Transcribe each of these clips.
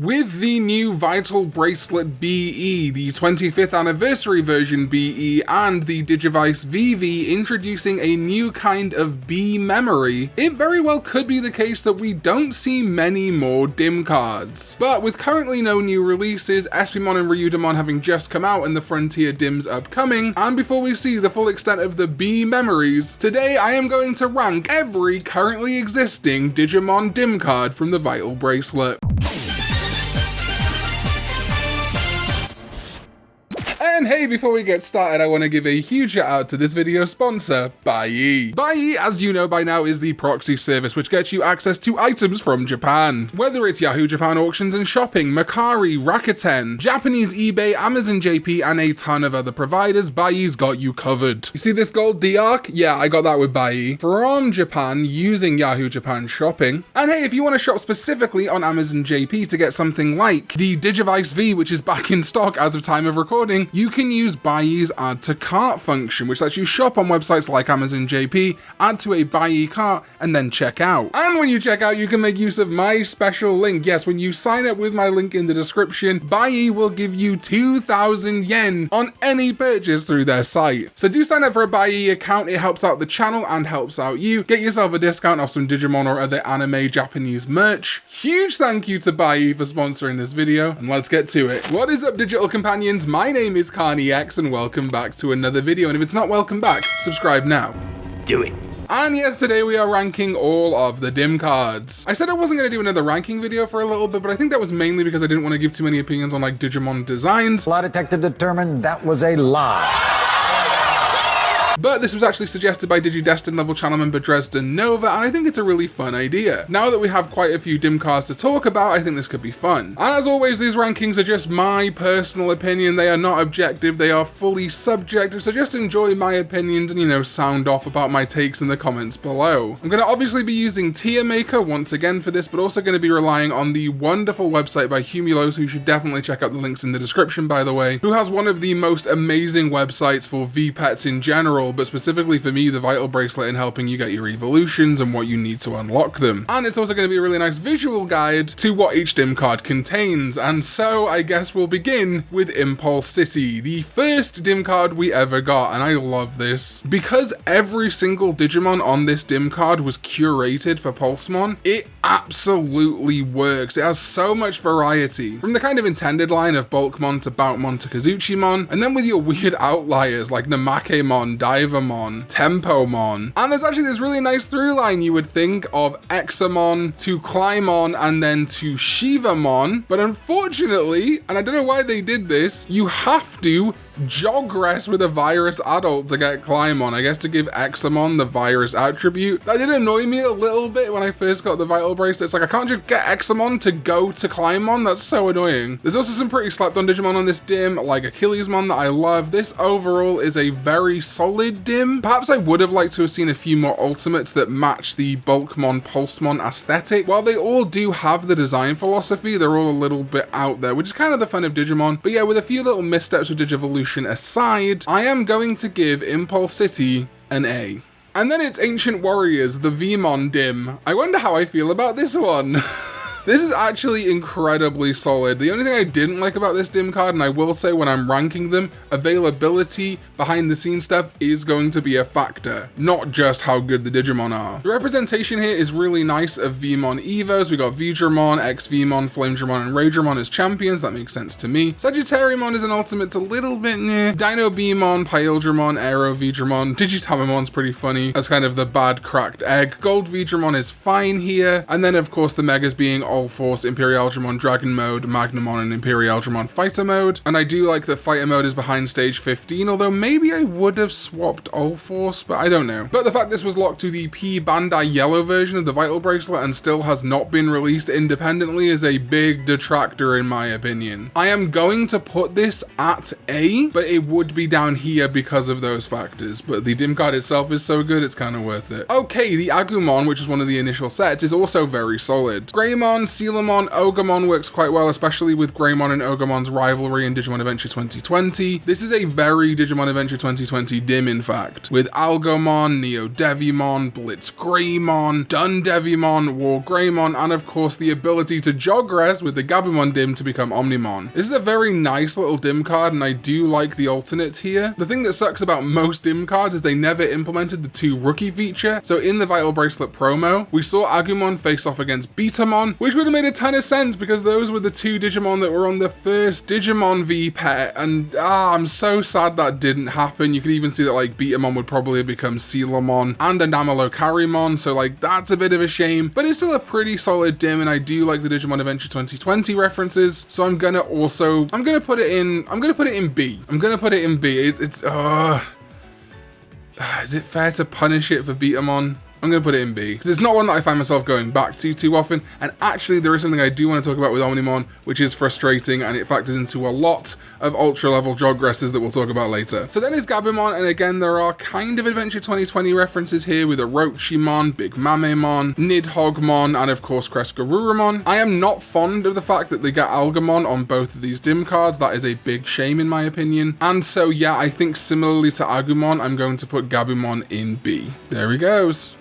With the new Vital Bracelet BE, the 25th anniversary version BE, and the Digivice VV introducing a new kind of B memory, it very well could be the case that we don't see many more DiM cards. But with currently no new releases, SPmon and Ryudamon having just come out and the Frontier DiMs upcoming, and before we see the full extent of the B memories, today I am going to rank every currently existing Digimon DiM card from the Vital Bracelet. And hey, before we get started, I want to give a huge shout out to this video sponsor, Buyee. Buyee, as you know by now, is the proxy service which gets you access to items from Japan. Whether it's Yahoo Japan auctions and shopping, Mercari, Rakuten, Japanese eBay, Amazon JP, and a ton of other providers, Buyee's got you covered. You see this gold D-Arc? Yeah, I got that with Buyee. From Japan, using Yahoo Japan shopping. And hey, if you want to shop specifically on Amazon JP to get something like the Digivice V, which is back in stock as of time of recording, you can use Buyee's add to cart function, which lets you shop on websites like Amazon JP, add to a Buyee cart, and then check out. And when you check out, you can make use of my special link. Yes, when you sign up with my link in the description, Buyee will give you 2,000 yen on any purchase through their site. So do sign up for a Buyee account. It helps out the channel and helps out you. Get yourself a discount off some Digimon or other anime Japanese merch. Huge thank you to Buyee for sponsoring this video, and let's get to it. What is up, digital companions? My name is Karn EX and welcome back to another video, and if it's not welcome back, subscribe now. Do it. And yes, today we are ranking all of the DiM cards. I said I wasn't going to do another ranking video for a little bit, but I think that was mainly because I didn't want to give too many opinions on like Digimon designs. Lie detector determined that was a lie. But this was actually suggested by DigiDestin level channel member Dresden Nova, and I think it's a really fun idea. Now that we have quite a few DiM cards to talk about, I think this could be fun. And as always, these rankings are just my personal opinion. They are not objective, they are fully subjective, so just enjoy my opinions and, you know, sound off about my takes in the comments below. I'm going to obviously be using Tier Maker once again for this, but also going to be relying on the wonderful website by Humulos, who you should definitely check out the links in the description, by the way, who has one of the most amazing websites for V-Pets in general, but specifically for me, the Vital Bracelet, in helping you get your evolutions and what you need to unlock them. And it's also going to be a really nice visual guide to what each DiM card contains. And so I guess we'll begin with Impulse City, the first DiM card we ever got, and I love this. Because every single Digimon on this DiM card was curated for Pulsemon, it absolutely works. It has so much variety, from the kind of intended line of Bulkmon to Boutmon to Kazuchimon, and then with your weird outliers like Namakemon, Divermon, Tempomon, and there's actually this really nice through line you would think of Examon to Clymon and then to Shivamon, but unfortunately, and I don't know why they did this, you have to Jogress with a virus adult to get Clymon, I guess to give Examon the virus attribute. That did annoy me a little bit when I first got the Vital Bracelet. It's like, I can't just get Examon to go to Clymon, that's so annoying. There's also some pretty slapped on Digimon on this DiM, like Achillesmon that I love. This overall is a very solid DiM. Perhaps I would have liked to have seen a few more ultimates that match the Bulkmon, Pulsemon aesthetic. While they all do have the design philosophy, they're all a little bit out there, which is kind of the fun of Digimon. But yeah, with a few little missteps with Digivolution aside, I am going to give Impulse City an A. And then it's Ancient Warriors, the Vmon DiM. I wonder how I feel about this one. This is actually incredibly solid. The only thing I didn't like about this DiM card, and I will say when I'm ranking them, availability, behind the scenes stuff is going to be a factor, not just how good the Digimon are. The representation here is really nice of Vmon Evos. We got Vdramon, X-Vmon, Flamedramon, and Raydramon as champions. That makes sense to me. Sagittariumon is an ultimate's a little bit meh. Dino Beamon, Pyldramon, Aero Vdramon, Digitamomon's pretty funny as kind of the bad cracked egg. Gold Vdramon is fine here. And then of course the Megas being All Force, Imperialdramon Dragon Mode, Magnamon, and Imperialdramon Fighter Mode. And I do like that Fighter Mode is behind stage 15, although maybe I would have swapped All Force, but I don't know. But the fact this was locked to the P Bandai Yellow version of the Vital Bracelet and still has not been released independently is a big detractor in my opinion. I am going to put this at A, but it would be down here because of those factors. But the DiM card itself is so good, it's kind of worth it. Okay, the Agumon, which is one of the initial sets, is also very solid. Greymon, Sealamon, Ogremon works quite well, especially with Greymon and Ogremon's rivalry in Digimon Adventure 2020. This is a very Digimon Adventure 2020 DiM, in fact, with Algomon, Neo Devimon, Blitz Greymon, Dun Devimon, War Greymon, and of course the ability to Jogress with the Gabumon DiM to become Omnimon. This is a very nice little DiM card, and I do like the alternates here. The thing that sucks about most DiM cards is they never implemented the 2 rookie feature. So in the Vital Bracelet promo, we saw Agumon face off against Betamon, which would have made a ton of sense because those were the 2 Digimon that were on the first Digimon V pet, and I'm so sad that didn't happen. You could even see that like Betamon would probably have become Sealamon and Anamalo-Karimon, so like that's a bit of a shame, but it's still a pretty solid DiM, and I do like the Digimon Adventure 2020 references, so I'm gonna put it in B. Is it fair to punish it for Betamon? I'm going to put it in B, because it's not one that I find myself going back to too often, and actually there is something I do want to talk about with Omnimon, which is frustrating, and it factors into a lot of ultra-level Jogresses that we'll talk about later. So then is Gabumon, and again there are kind of Adventure 2020 references here with Orochimon, Big Mamemon, Nidhoggmon, and of course Kresgarurumon. I am not fond of the fact that they get Algamon on both of these DiM cards. That is a big shame in my opinion, and so yeah, I think similarly to Agumon, I'm going to put Gabumon in B. There he goes.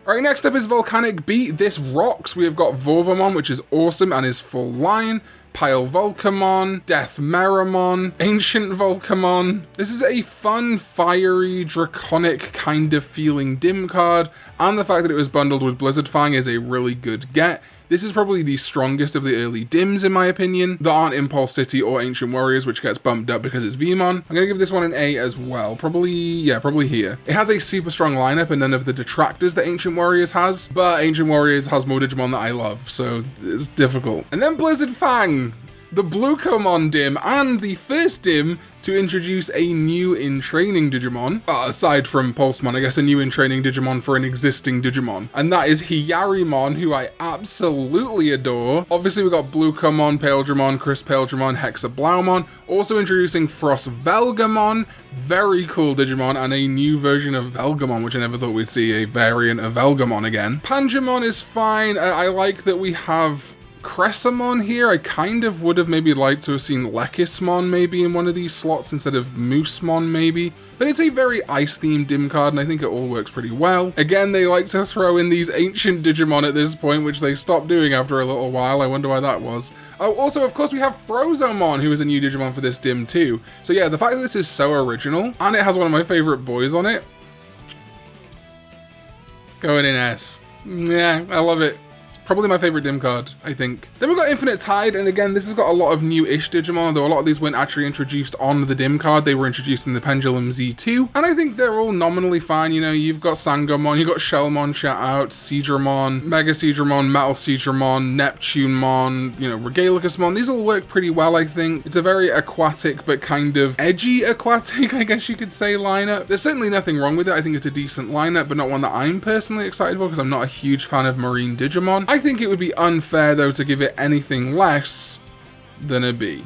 Alright, next up is Volcanic Beat. This rocks. We have got Vorvamon, which is awesome and is full line. Pile Volcamon, Death Meramon, Ancient Volcamon. This is a fun, fiery, draconic kind of feeling DiM card, and the fact that it was bundled with Blizzard Fang is a really good get. This is probably the strongest of the early DiMs in my opinion, that aren't Impulse City or Ancient Warriors, which gets bumped up because it's Vmon. I'm going to give this one an A as well, probably here. It has a super strong lineup and none of the detractors that Ancient Warriors has, but Ancient Warriors has more Digimon that I love, so it's difficult. And then Blizzard Fang, the Blucomon DiM, and the first DiM to introduce a new in-training Digimon, aside from Pulsemon, I guess a new in-training Digimon for an existing Digimon, and that is Hiyarimon, who I absolutely adore. Obviously we got Blucomon, Paildramon, Chris Paildramon, Hexablaumon, also introducing Frost Velgamon, very cool Digimon, and a new version of Velgamon, which I never thought we'd see a variant of Velgamon again. Pangemon is fine. I like that we have Cressamon here. I kind of would have maybe liked to have seen Lekismon maybe in one of these slots instead of Moosemon maybe, but it's a very ice-themed DiM card and I think it all works pretty well. Again, they like to throw in these ancient Digimon at this point, which they stopped doing after a little while. I wonder why that was. Oh, also, of course, we have Frozomon, who is a new Digimon for this DiM too. So yeah, the fact that this is so original, and it has one of my favorite boys on it, it's going in S. Yeah, I love it. Probably my favorite DiM card, I think. Then we've got Infinite Tide, and again, this has got a lot of new-ish Digimon, though a lot of these weren't actually introduced on the DiM card. They were introduced in the Pendulum Z2, and I think they're all nominally fine. You know, you've got Sangomon, you've got Shellmon, shout out, Seadramon, Mega Seadramon, Metal Seadramon, Neptunemon, you know, Regalicusmon. These all work pretty well, I think. It's a very aquatic, but kind of edgy aquatic, I guess you could say, lineup. There's certainly nothing wrong with it. I think it's a decent lineup, but not one that I'm personally excited for, because I'm not a huge fan of marine Digimon. I think it would be unfair though to give it anything less than a B.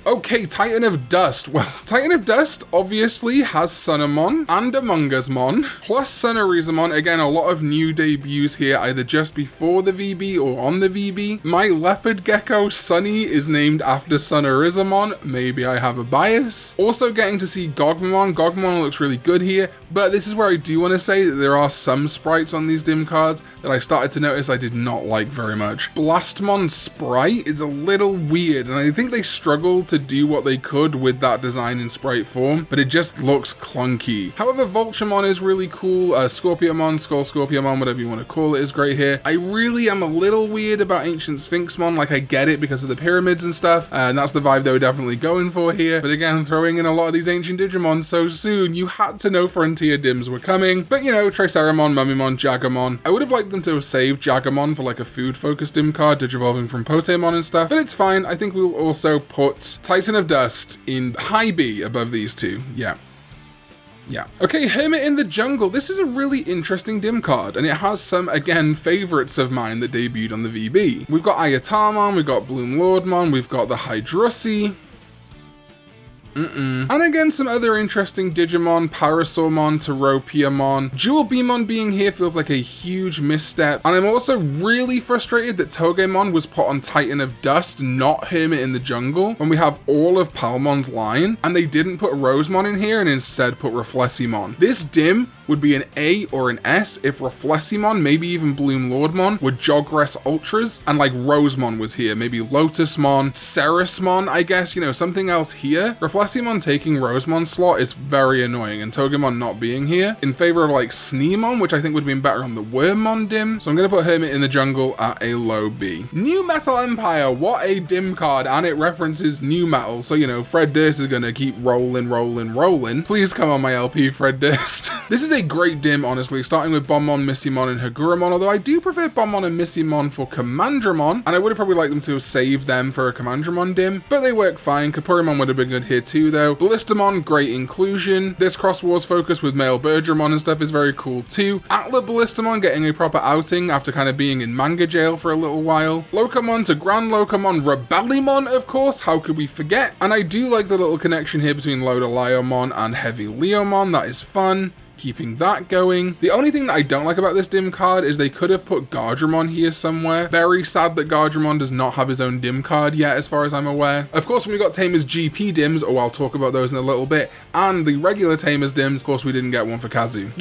Okay, Titan of Dust. Well, Titan of Dust obviously has Sunamon and Among Usmon, plus Sunarizamon. Again, a lot of new debuts here, either just before the VB or on the VB. My leopard gecko, Sunny, is named after Sunarizamon. Maybe I have a bias. Also getting to see Gogmamon. Gogmamon looks really good here, but this is where I do want to say that there are some sprites on these DiM cards that I started to notice I did not like very much. Blastmon sprite is a little weird, and I think they struggled to do what they could with that design in sprite form, but it just looks clunky. However, Vulturamon is really cool. Scorpiomon, Skull Scorpiomon, whatever you want to call it, is great here. I really am a little weird about Ancient Sphinxmon. Like, I get it because of the pyramids and stuff, and that's the vibe they were definitely going for here. But again, throwing in a lot of these ancient Digimon so soon, you had to know Frontier DiMs were coming. But you know, Triceramon, Mummimon, Jagamon. I would have liked them to have saved Jagamon for like a food-focused DiM card, Digivolving from Potemon and stuff, but it's fine. I think we will also put Titan of Dust in high B above these two. Yeah. Okay, Hermit in the Jungle. This is a really interesting DiM card, and it has some, again, favorites of mine that debuted on the VB. We've got Ayatamon, we've got Bloom Lordmon, we've got the Hydrussi. And again, some other interesting Digimon, Parasaurmon, Teropiamon. Dual Beamon being here feels like a huge misstep, and I'm also really frustrated that Togemon was put on Titan of Dust, not Hermit in the Jungle, when we have all of Palmon's line, and they didn't put Rosemon in here and instead put Refleximon. This DiM would be an A or an S if Refleximon, maybe even Bloom Lordmon, were Jogress Ultras, and like Rosemon was here, maybe Lotusmon, Ceresmon, I guess, you know, something else here. Refleximon taking Rosemon's slot is very annoying, and Togemon not being here, in favor of like Sneemon, which I think would have been better on the Wormmon DiM, so I'm gonna put Hermit in the Jungle at a low B. New Metal Empire, what a DiM card, and it references new metal, so you know, Fred Durst is gonna keep rolling. Please come on my LP, Fred Durst. This is a great DiM, honestly, starting with Bombmon, Missymon, and Haguramon, although I do prefer Bombmon and Missymon for Commandramon, and I would have probably liked them to have saved them for a Commandramon DiM, but they work fine. Kapurimon would have been good here too, though. Ballistamon, great inclusion. This Cross Wars focus with male Bergeramon and stuff is very cool too. Atla Ballistamon getting a proper outing after kind of being in manga jail for a little while. Locomon to Grand Locomon, Rebellimon, of course, how could we forget? And I do like the little connection here between Lodoliomon and Heavy Leomon, that is fun. Keeping that going. The only thing that I don't like about this DiM card is they could have put Gardramon here somewhere. Very sad that Gardramon does not have his own DiM card yet, as far as I'm aware. Of course, when we got Tamers GP DiMs, oh, I'll talk about those in a little bit, and the regular Tamers DiMs, of course, we didn't get one for Kazu.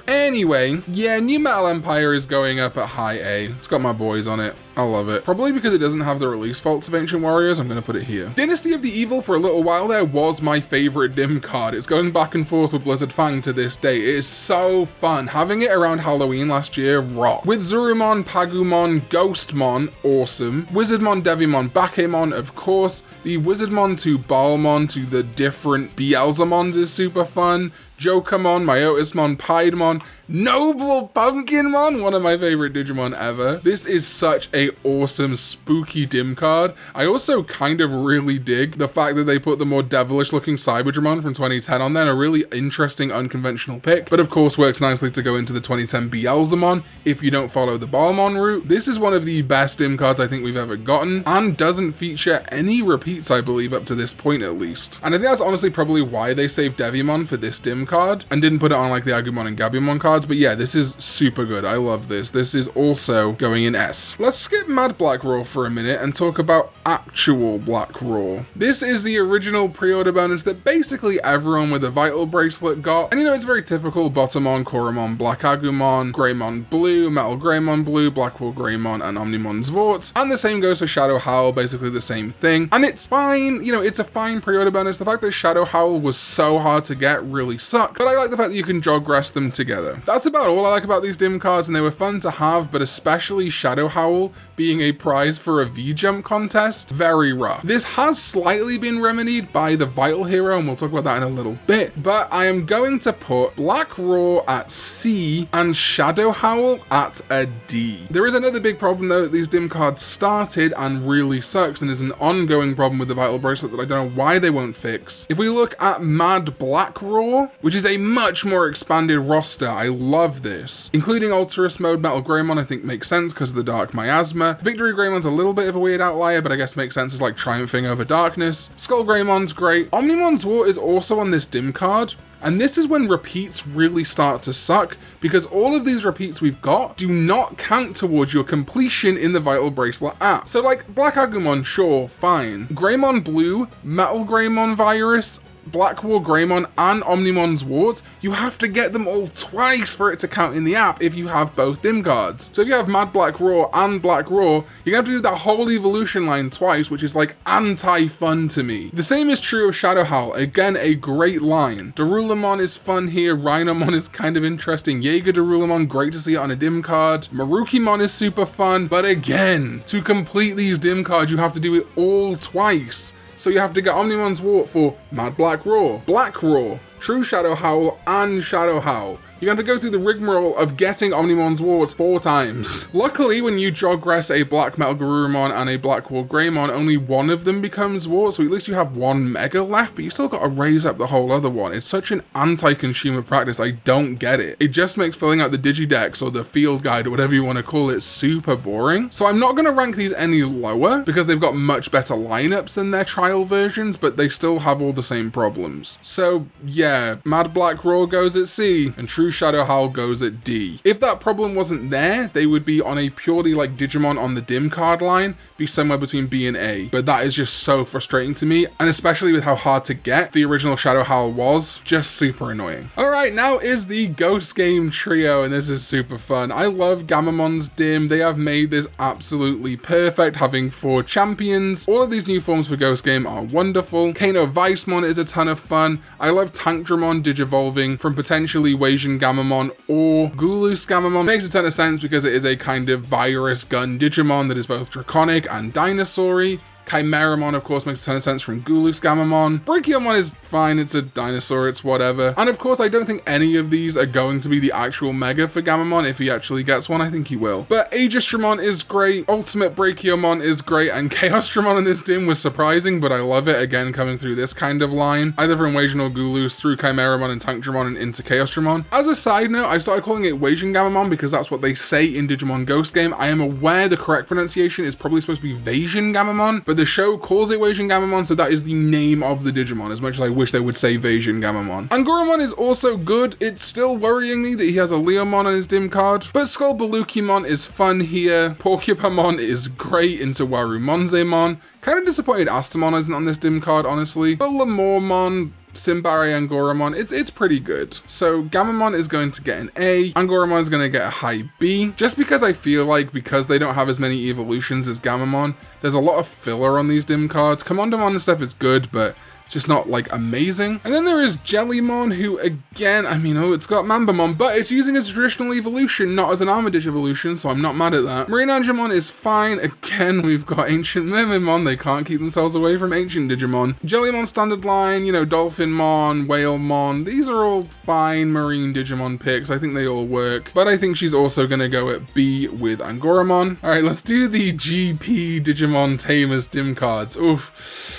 Anyway, yeah, New Metal Empire is going up at high A. It's got my boys on it. I love it. Probably because it doesn't have the release faults of Ancient Warriors, I'm going to put it here. Dynasty of the Evil for a little while there was my favorite DiM card. It's going back and forth with Blizzard Fang to this day. It is so fun. Having it around Halloween last year, rock. With Zurumon, Pagumon, Ghostmon, awesome. Wizardmon, Devimon, Bakemon, of course. The Wizardmon to Balmon to the different Beelzemons is super fun. Jokamon, Myotismon, Piedmon, Noble Pumpkinmon, one of my favorite Digimon ever. This is such a awesome, spooky DiM card. I also kind of really dig the fact that they put the more devilish looking Cyberdramon from 2010 on there, a really interesting, unconventional pick, but of course works nicely to go into the 2010 Beelzemon if you don't follow the Balmon route. This is one of the best DiM cards I think we've ever gotten, and doesn't feature any repeats, I believe, up to this point at least. And I think that's honestly probably why they saved Devimon for this DiM card and didn't put it on like the Agumon and Gabumon cards. But yeah, this is super good. I love this. This is also going in S. Let's skip Mad Black Raw for a minute and talk about actual Black Raw. This is the original pre-order bonus that basically everyone with a Vital Bracelet got. And you know, it's very typical: Bottomon, Koromon, Black Agumon, Greymon Blue, Metal Greymon Blue, Blackwall Greymon, and Omnimon Zvort. And the same goes for Shadow Howl, basically the same thing. And it's fine, you know, it's a fine pre-order bonus. The fact that Shadow Howl was so hard to get really sucked, but I like the fact that you can Jogress them together. That's about all I like about these DiM cards, and they were fun to have, but especially Shadow Howl being a prize for a V-Jump contest, very rough. This has slightly been remedied by the Vital Hero, and we'll talk about that in a little bit, but I am going to put Black Raw at C and Shadow Howl at a D. There is another big problem though that these DiM cards started and really sucks, and is an ongoing problem with the Vital Bracelet that I don't know why they won't fix. If we look at Mad Black Raw, which is a much more expanded roster, I love this. Including Alterous Mode, Metal Greymon I think makes sense because of the Dark Miasma. Victory Greymon's a little bit of a weird outlier, but I guess makes sense as like triumphing over darkness. Skull Greymon's great. Omnimon Zvort is also on this DiM card, and this is when repeats really start to suck, because all of these repeats we've got do not count towards your completion in the Vital Bracelet app. So like Black Agumon, sure, fine. Greymon Blue, Metal Greymon Virus, Blackwall Greymon, and Omnimon Zvort, you have to get them all twice for it to count in the app if you have both DiM cards. So if you have Mad Black Raw and Black Raw, you're gonna have to do that whole evolution line twice, which is like anti-fun to me. The same is true of Shadow Howl, again a great line. Darulamon is fun here, Rhinomon is kind of interesting, Jaeger Darulamon, great to see it on a DiM card, Marukimon is super fun, but again, to complete these DiM cards you have to do it all twice. So you have to get Omnimon Zvort for Mad Black Raw, True Shadow Howl, and Shadow Howl. You're going to go through the rigmarole of getting Omnimon's warts 4 times. Luckily, when you jogress a Black Metal Garurumon and a Black Wall Greymon, only one of them becomes wart, so at least you have 1 Mega left, but you still got to raise up the whole other one. It's such an anti-consumer practice, I don't get it. It just makes filling out the Digidex or the field guide or whatever you want to call it super boring. So I'm not going to rank these any lower because they've got much better lineups than their trial versions, but they still have all the same problems. So yeah, Mad Black Roar goes at C and True Shadow Howl goes at D. If that problem wasn't there, they would be on a purely like Digimon on the DiM card line, be somewhere between B and A, but that is just so frustrating to me, and especially with how hard to get the original Shadow Howl was, just super annoying. Alright, now is the Ghost Game Trio, and this is super fun. I love Gamamon's DiM. They have made this absolutely perfect, having 4 champions. All of these new forms for Ghost Game are wonderful. Kano Vicemon is a ton of fun. I love Tankdramon digivolving from potentially Weijin Gamamon or Gulus Gamamon. Makes a ton of sense because it is a kind of virus gun Digimon that is both draconic and dinosaur-y. Chimeramon, of course, makes a ton of sense from Gulux Gamamon. Brachiomon is fine, it's a dinosaur, it's whatever. And of course, I don't think any of these are going to be the actual Mega for Gamamon. If he actually gets one, I think he will. But Aegistramon is great, Ultimate Brachiomon is great, and Chaosdramon in this DiM was surprising, but I love it, again, coming through this kind of line. Either from Weijin or Gulus, through Chimeramon and Tankdramon and into Chaosdramon. As a side note, I started calling it Weijin Gamamon because that's what they say in Digimon Ghost Game. I am aware the correct pronunciation is probably supposed to be Weijin Gamamon, but the show calls it Weijin Gamamon, so that is the name of the Digimon, as much as I wish they would say Weijin Gamamon. Angoramon is also good. It's still worrying me that he has a Leomon on his DiM card, but Skullbalukimon is fun here. Porcupamon is great into Warumonzemon. Kind of disappointed Astamon isn't on this DiM card, honestly, but Lamormon, Simbare Angoramon, it's pretty good. So Gamamon is going to get an A, Angoramon is going to get a high B, just because I feel like because they don't have as many evolutions as Gamamon, there's a lot of filler on these DiM cards. Commandamon and stuff is good, but just not like amazing. And then there is Jellymon, who again, I mean, oh, it's got Mambamon, but it's using as a traditional evolution, not as an Armadillo evolution, so I'm not mad at that. Marinangemon is fine. Again, we've got Ancient Mermaidmon. They can't keep themselves away from Ancient Digimon. Jellymon standard line, you know, Dolphinmon, Whalemon, these are all fine Marine Digimon picks. I think they all work, but I think she's also gonna go at B with Angoramon. All right, let's do the GP Digimon Tamers DiM cards. Oof.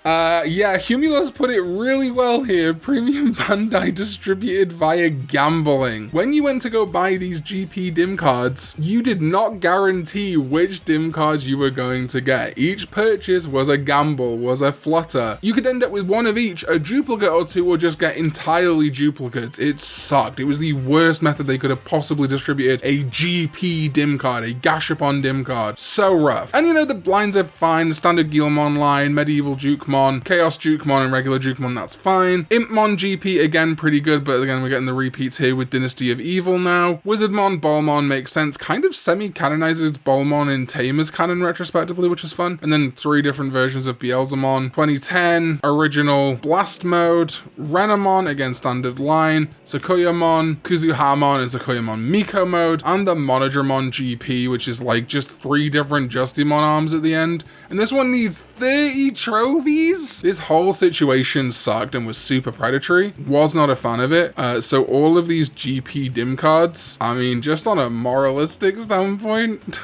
Yeah, Humulus put it really well here. Premium Bandai distributed via gambling. When you went to go buy these GP DiM cards, you did not guarantee which DiM cards you were going to get. Each purchase was a gamble, was a flutter. You could end up with one of each, a duplicate or two, or just get entirely duplicates. It sucked. It was the worst method they could have possibly distributed a GP DiM card, a Gashapon DiM card. So rough. And you know, the lines are fine. The standard Guilmon line, Medieval Jukemon, Chaos Jukemon and regular Jukemon, that's fine. Impmon GP, again, pretty good, but again, we're getting the repeats here with Dynasty of Evil now. Wizardmon, Bolmon makes sense. Kind of semi-canonizes Bolmon in Tamers canon retrospectively, which is fun. And then 3 different versions of Beelzemon. 2010, original Blast Mode, Renamon, again, standard line, Sakoyamon, Kuzuhamon and Sakoyamon Miko mode, and the Monodramon GP, which is like just 3 different Justimon arms at the end. And this one needs 30 trophies? This whole situation sucked and was super predatory. Was not a fan of it. So all of these GP DiM cards, I mean, just on a moralistic standpoint,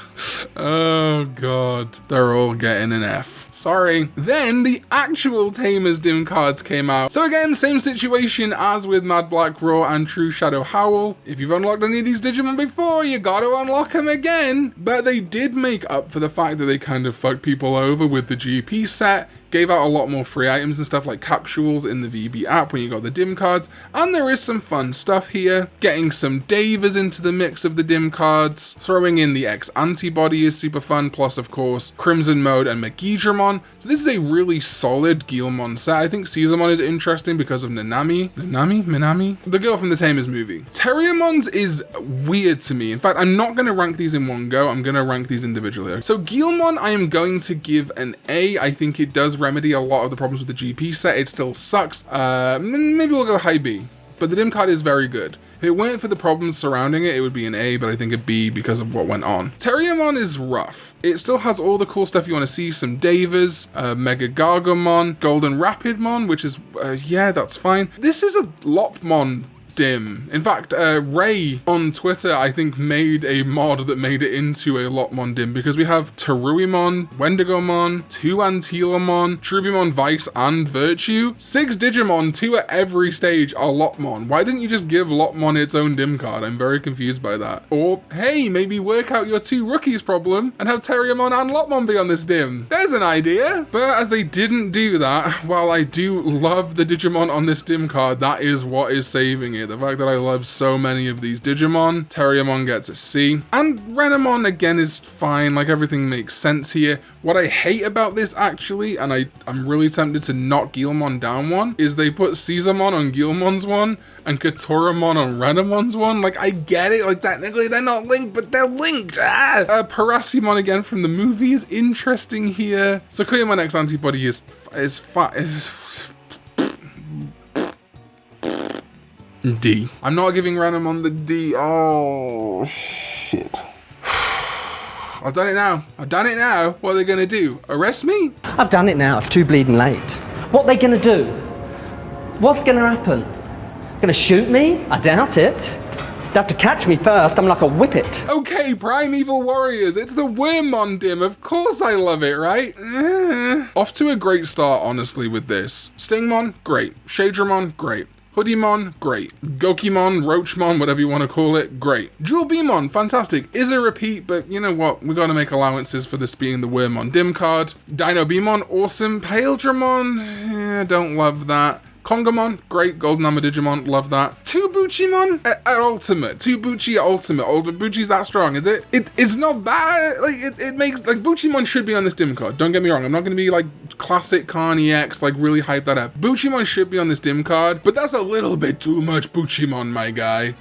oh god, they're all getting an F. Sorry. Then the actual Tamers DiM cards came out. So again, same situation as with Mad Black Roar and True Shadow Howl. If you've unlocked any of these Digimon before, you gotta unlock them again. But they did make up for the fact that they kind of fucked people over with the GP set. Gave out a lot more free items and stuff like capsules in the VB app when you got the DiM cards, and there is some fun stuff here. Getting some Davers into the mix of the DiM cards, throwing in the X Antibody is super fun, plus of course Crimson Mode and Megidramon. So this is a really solid Guilmon set. I think Caesarmon is interesting because of Minami? The girl from the Tamers movie. Terriermons is weird to me. In fact, I'm not going to rank these in one go, I'm going to rank these individually. So Guilmon I am going to give an A. I think it does remedy a lot of the problems with the GP set. It still sucks. Maybe we'll go high B, but the DiM card is very good. If it weren't for the problems surrounding it, it would be an A, but I think a B because of what went on. Terriermon is rough. It still has all the cool stuff you want to see, some Davers, Mega Gargomon, Golden Rapidmon, which is, yeah, that's fine. This is a Lopmon DiM. In fact, Ray on Twitter, I think, made a mod that made it into a Lopmon DiM, because we have Teruimon, Wendigomon, 2 Antilamon, Trubimon Vice and Virtue. 6 Digimon, 2 at every stage are Lopmon. Why didn't you just give Lopmon its own DiM card? I'm very confused by that. Or, hey, maybe work out your 2 rookies problem and have Terriermon and Lopmon be on this DiM. There's an idea. But as they didn't do that, while I do love the Digimon on this DiM card, that is what is saving it. The fact that I love so many of these Digimon. Terriermon gets a C. And Renamon, again, is fine. Like, everything makes sense here. What I hate about this, actually, and I'm really tempted to knock Guilmon down one, is they put Caesarmon on Guilmon's one and Katoramon on Renamon's one. Like, I get it. Like, technically they're not linked, but they're linked. Parasimon again from the movie is interesting here. So Koyamon X antibody is D. I'm not giving Renamon the D. Oh, shit. I've done it now. I've done it now. What are they gonna do? Arrest me? I've done it now. It's too bleeding late. What are they gonna do? What's gonna happen? Gonna shoot me? I doubt it. They have to catch me first. I'm like a whippet. Okay, Primeval Warriors. It's the Wormmon DiM. Of course I love it, right? Off to a great start, honestly, with this. Stingmon, great. Shadramon, great. Hoodymon, great. Gokimon, Roachmon, whatever you want to call it, great. Jewel Beamon, fantastic. Is a repeat, but you know what? We gotta make allowances for this being the Wormmon DiM card. Dino Beamon, awesome. Paildramon, don't love that. Kongamon, great. Golden Armor Digimon, love that. 2 Buchimon at Ultimate. 2 Buchi at Ultimate. Older Buchi's that strong, is it? It's not bad. Like, it makes, like, Buchimon should be on this DiM card. Don't get me wrong. I'm not going to be, like, classic Karn EX, like, really hype that up. Buchimon should be on this DiM card, but that's a little bit too much Buchimon, my guy.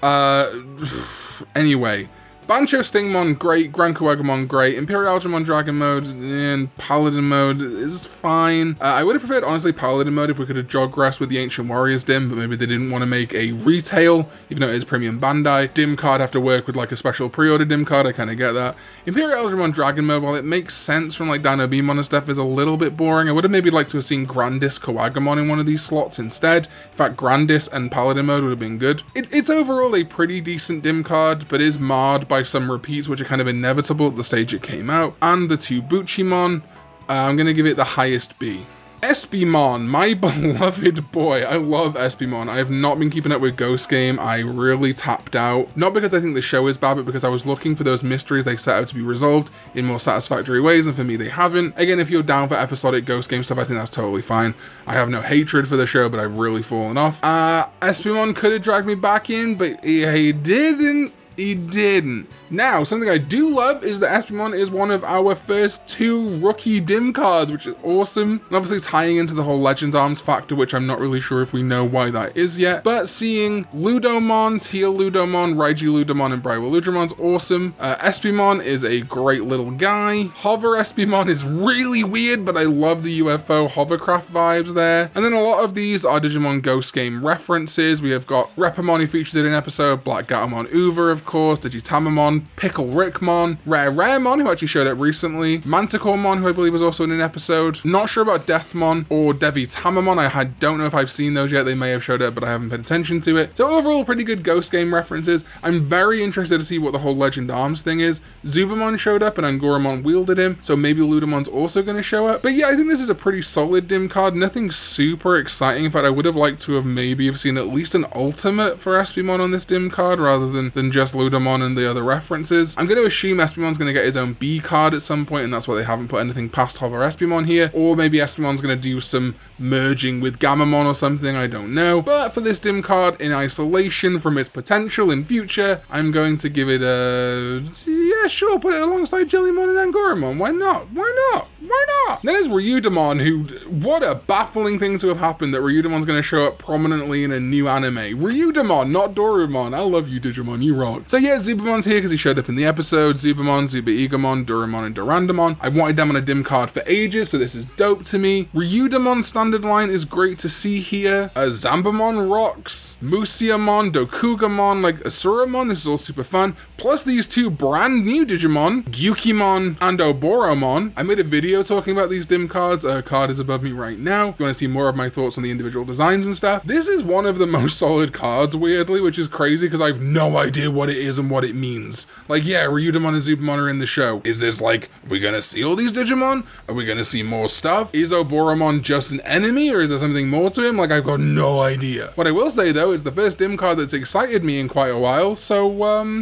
Anyway. Bancho Stingmon, great. Gran Kuwagamon, great. Imperial Algemon Dragon mode and Paladin mode is fine. I would have preferred, honestly, Paladin mode if we could have jogressed with the Ancient Warriors DiM, but maybe they didn't want to make a retail, even though it is Premium Bandai. DiM card have to work with, like, a special pre-order DiM card. I kind of get that. Imperial Algemon Dragon mode, while it makes sense from, like, Dino Beamon and stuff, is a little bit boring. I would have maybe liked to have seen Grandis Kuwagamon in one of these slots instead. In fact, Grandis and Paladin mode would have been good. It's overall a pretty decent DiM card, but is marred by some repeats, which are kind of inevitable at the stage it came out. And the 2 Buchimon, I'm going to give it the highest B. Espimon, my beloved boy. I love Espimon. I have not been keeping up with Ghost Game. I really tapped out. Not because I think the show is bad, but because I was looking for those mysteries they set out to be resolved in more satisfactory ways, and for me they haven't. Again, if you're down for episodic Ghost Game stuff, I think that's totally fine. I have no hatred for the show, but I've really fallen off. Espimon could have dragged me back in, but he didn't. He didn't. Now, something I do love is that Espimon is one of our first 2 rookie DiM cards, which is awesome. And obviously tying into the whole Legend Arms factor, which I'm not really sure if we know why that is yet. But seeing Ludomon, Teal Ludomon, Raiji Ludomon, and Braiwa Ludomon's awesome. Espimon is a great little guy. Hover Espimon is really weird, but I love the UFO hovercraft vibes there. And then a lot of these are Digimon Ghost Game references. We have got Repamon, who featured in an episode, Black Gatomon Uber, of course, Digitamamon, Pickle Rickmon, Raremon, who actually showed up recently, Manticoremon, who I believe was also in an episode. Not sure about Deathmon or Devitamamon. I don't know if I've seen those yet. They may have showed up, but I haven't paid attention to it. So overall, pretty good Ghost Game references. I'm very interested to see what the whole Legend Arms thing is. Zubamon showed up and Angoramon wielded him, so maybe Ludomon's also going to show up. But yeah, I think this is a pretty solid DiM card. Nothing super exciting. In fact, I would have liked to have maybe seen at least an Ultimate for Espimon on this DiM card rather than just Ludomon and the other references. I'm going to assume Espimon's going to get his own B card at some point, and that's why they haven't put anything past Hover Espimon here. Or maybe Espimon's going to do some merging with Gamamon or something, I don't know. But for this DiM card, in isolation from its potential in future, I'm going to give it a... yeah, sure, put it alongside Jellymon and Angoramon. Why not? Why not? Why not? Then there's Ryudamon, who... what a baffling thing to have happened that Ryudamon's going to show up prominently in a new anime. Ryudamon, not Dorumon. I love you, Digimon. You rock. So yeah, Zubamon's here because he showed up in the episode. Zubamon, Zuba Egamon, Duramon, and Durandamon. I've wanted them on a DiM card for ages, so this is dope to me. Ryudamon's standard line is great to see here. Zambamon rocks. Musiamon, Dokugamon, like Asuramon. This is all super fun. Plus these 2 brand new Digimon, Gyukimon and Oboromon. I made a video video talking about these DiM cards. A card is above me right now. If you want to see more of my thoughts on the individual designs and stuff, this is one of the most solid cards, weirdly, which is crazy because I have no idea what it is and what it means. Like, yeah, Ryudamon and Zubamon are in the show. Is this like, are we gonna see all these Digimon? Are we gonna see more stuff? Is Oboromon just an enemy, or is there something more to him? Like, I've got no idea. What I will say though, is the first DiM card that's excited me in quite a while, so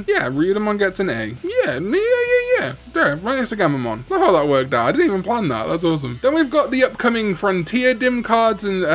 yeah, Ryudamon gets an A. Yeah, there, right next to Gamamon. Love how that worked out. I didn't even plan that. That's awesome. Then we've got the upcoming Frontier DiM cards, and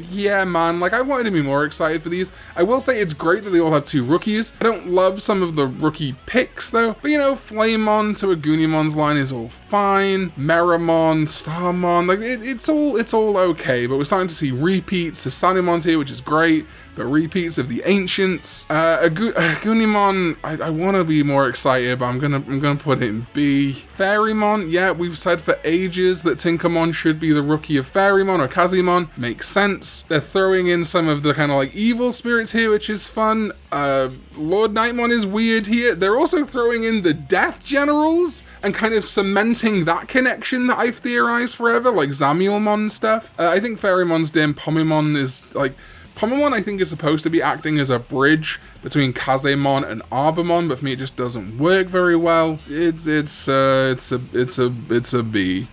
yeah, man, like, I wanted to be more excited for these. I will say it's great that they all have 2 rookies. I don't love some of the rookie picks though, but you know, Flamemon to Agunimon's line is all fine. Meramon, Starmon, like, it's all okay, but we're starting to see repeats to Sanumon's here, which is great. But repeats of the ancients. Agunimon, I want to be more excited, but I'm gonna put it in B. Fairymon, yeah, we've said for ages that Tinkermon should be the rookie of Fairymon or Kazimon. Makes sense. They're throwing in some of the kind of like evil spirits here, which is fun. Lord Nightmon is weird here. They're also throwing in the Death Generals and kind of cementing that connection that I've theorized forever, like Zamielmon stuff. I think Fairymon's DiM. Pomimon is like, Pomimon I think is supposed to be acting as a bridge between Kazemon and Arbamon, but for me it just doesn't work very well. It's a B.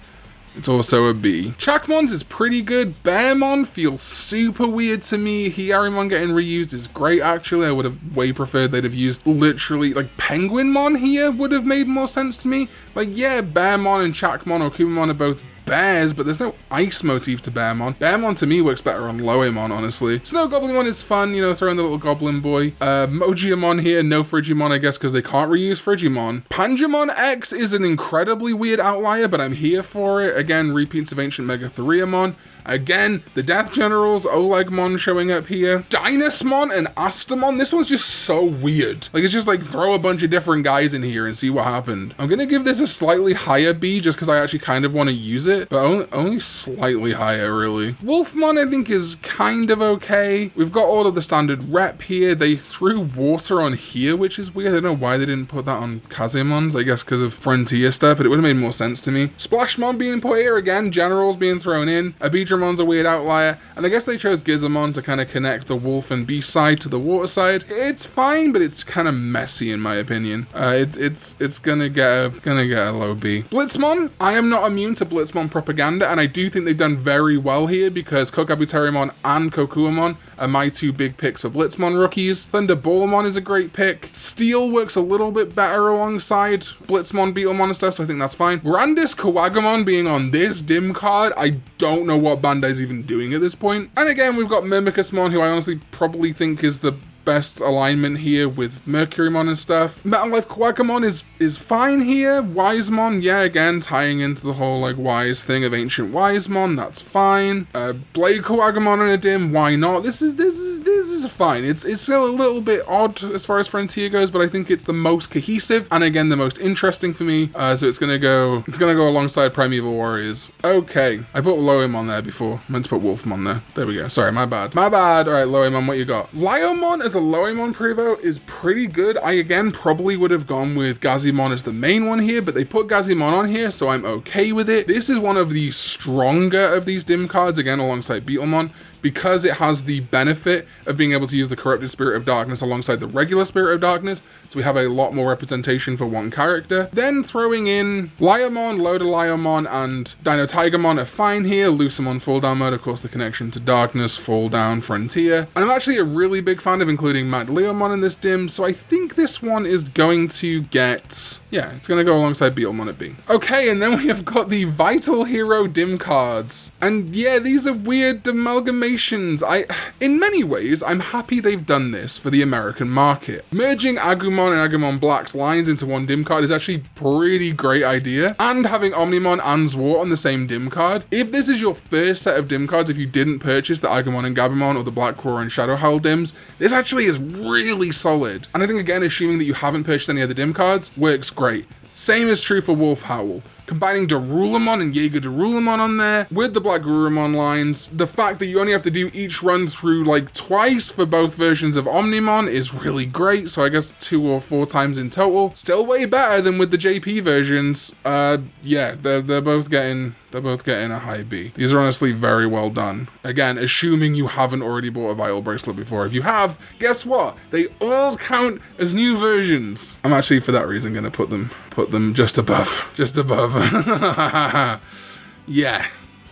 It's also a B. Chakmon's is pretty good. Bearmon feels super weird to me. Hiyarumon getting reused is great, actually. I would have way preferred they'd have used literally, like, Penguinmon here would have made more sense to me. Like, yeah, Bearmon and Chakmon or Kumamon are both bears, but there's no ice motif to Bearmon. Bearmon to me works better on Loemon, honestly. Snow Goblinmon is fun, you know, throwing the little goblin boy. Mojiamon here, no Frigimon, I guess, because they can't reuse Frigimon. Pangemon X is an incredibly weird outlier, but I'm here for it. Again, repeats of Ancient Megatheriumon. Again, the Death Generals, Olegmon showing up here. Dynasmon and Astamon. This one's just so weird. Like, it's just like throw a bunch of different guys in here and see what happened. I'm gonna give this a slightly higher B just because I actually kind of want to use it, but only slightly higher, really. Wolfmon, I think, is kind of okay. We've got all of the standard rep here. They threw water on here, which is weird. I don't know why they didn't put that on Kazemon's. I guess because of Frontier stuff, but it would have made more sense to me. Splashmon being put here again. Generals being thrown in. Abidramon's a weird outlier, and I guess they chose Gizamon to kind of connect the wolf and beast side to the water side. It's fine, but it's kind of messy in my opinion. It's gonna get a low B. Blitzmon, I am not immune to Blitzmon propaganda, and I do think they've done very well here because Kokabuterimon and Kokuamon are my 2 big picks for Blitzmon rookies. Thunderboltmon is a great pick. Steel works a little bit better alongside Blitzmon, Beetlemon and stuff, so I think that's fine. Brandis Kawagamon being on this DiM card, I don't know what Bandai's even doing at this point. And again, we've got Mimikismon, who I honestly probably think is the best alignment here with Mercurymon and stuff. Metal Life Kawagamon is fine here. Wisemon, yeah, again, tying into the whole, like, wise thing of Ancient Wisemon, that's fine. Blade Kawagamon in a DiM, why not? This is fine. It's still a little bit odd as far as Frontier goes, but I think it's the most cohesive, and again, the most interesting for me, so it's gonna go alongside Primeval Warriors. Okay, I put Loemon there before. I meant to put Wolfmon there. There we go. Sorry, my bad. Alright, Loemon, what you got? Liomon as a Loemon Prevo is pretty good. I, again, probably would have gone with Gazimon as the main one here, but they put Gazimon on here, so I'm okay with it. This is one of the stronger of these DiM cards, again, alongside Beetlemon, because it has the benefit of being able to use the Corrupted Spirit of Darkness alongside the regular Spirit of Darkness, so we have a lot more representation for one character. Then throwing in Liomon, Lodoliomon, and Dino Tigermon are fine here. Lucemon Fall Down Mode, of course, the connection to Darkness, Fall Down, Frontier. And I'm actually a really big fan of including Mad Leomon in this DiM, so I think this one is going to get... yeah, it's going to go alongside Beetlemon at B. Okay, and then we have got the Vital Hero DiM cards. And yeah, these are weird amalgamations. In many ways, I'm happy they've done this for the American market. Merging Agumon and Agumon Black's lines into one DiM card is actually a pretty great idea. And having Omnimon and Zwart on the same DiM card. If this is your first set of DiM cards, if you didn't purchase the Agumon and Gabumon or the Black Roar and Shadow Howl DiMs, this actually is really solid. And I think, again, assuming that you haven't purchased any other DiM cards, works great. Same is true for Wolf Howl. combining Darulamon and Jaeger Darulamon on there with the Black Garurumon lines. The fact that you only have to do each run through like twice for both versions of Omnimon is really great, so I guess 2 or 4 times in total. Still way better than with the JP versions. Yeah, they're both getting a high B. These are honestly very well done. Again, assuming you haven't already bought a Vital Bracelet before. If you have, guess what? They all count as new versions. I'm actually, for that reason, gonna put them just above. Yeah.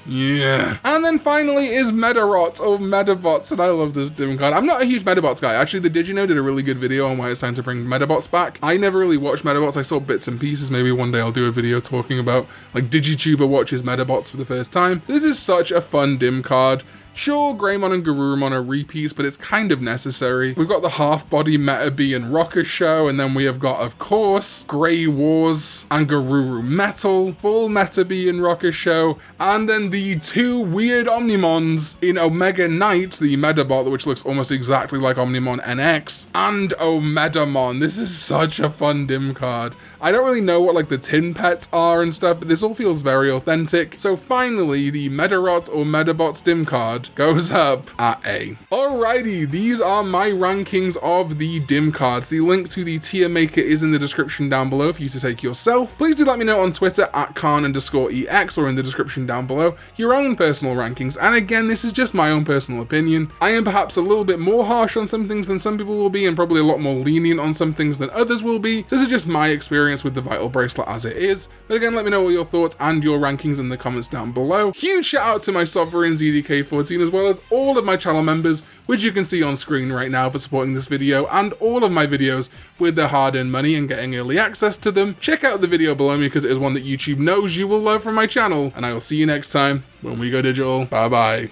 Yeah. And then finally is Medarot or Medabots, and I love this DiM card. I'm not a huge Medabots guy. Actually, the Digino did a really good video on why it's time to bring Medabots back. I never really watched Medabots. I saw bits and pieces. Maybe one day I'll do a video talking about like DigiTuber watches Medabots for the first time. This is such a fun DiM card. Sure, Greymon and Garurumon are repeats, but it's kind of necessary. We've got the half-body Metabee and Rocker Show, and then we have got, of course, Grey Wars and Garuru Metal, full Metabee and Rocker Show, and then the 2 weird Omnimons in Omega Knight, the Medabot, which looks almost exactly like Omnimon NX, and Omedamon. This is such a fun DiM card. I don't really know what like the tin pets are and stuff, but this all feels very authentic. So finally, the Medarot or Medabots DiM card goes up at A. Alrighty, these are my rankings of the DiM cards. The link to the tier maker is in the description down below for you to take yourself. Please do let me know on Twitter at Karn_EX or in the description down below your own personal rankings. And again, this is just my own personal opinion. I am perhaps a little bit more harsh on some things than some people will be, and probably a lot more lenient on some things than others will be. This is just my experience with the Vital Bracelet as it is. But again, let me know all your thoughts and your rankings in the comments down below. Huge shout out to my Sovereign ZDK14 as well as all of my channel members, which you can see on screen right now, for supporting this video and all of my videos with their hard-earned money and getting early access to them. Check out the video below me because it is one that YouTube knows you will love from my channel, and I will see you next time when we go digital. Bye bye.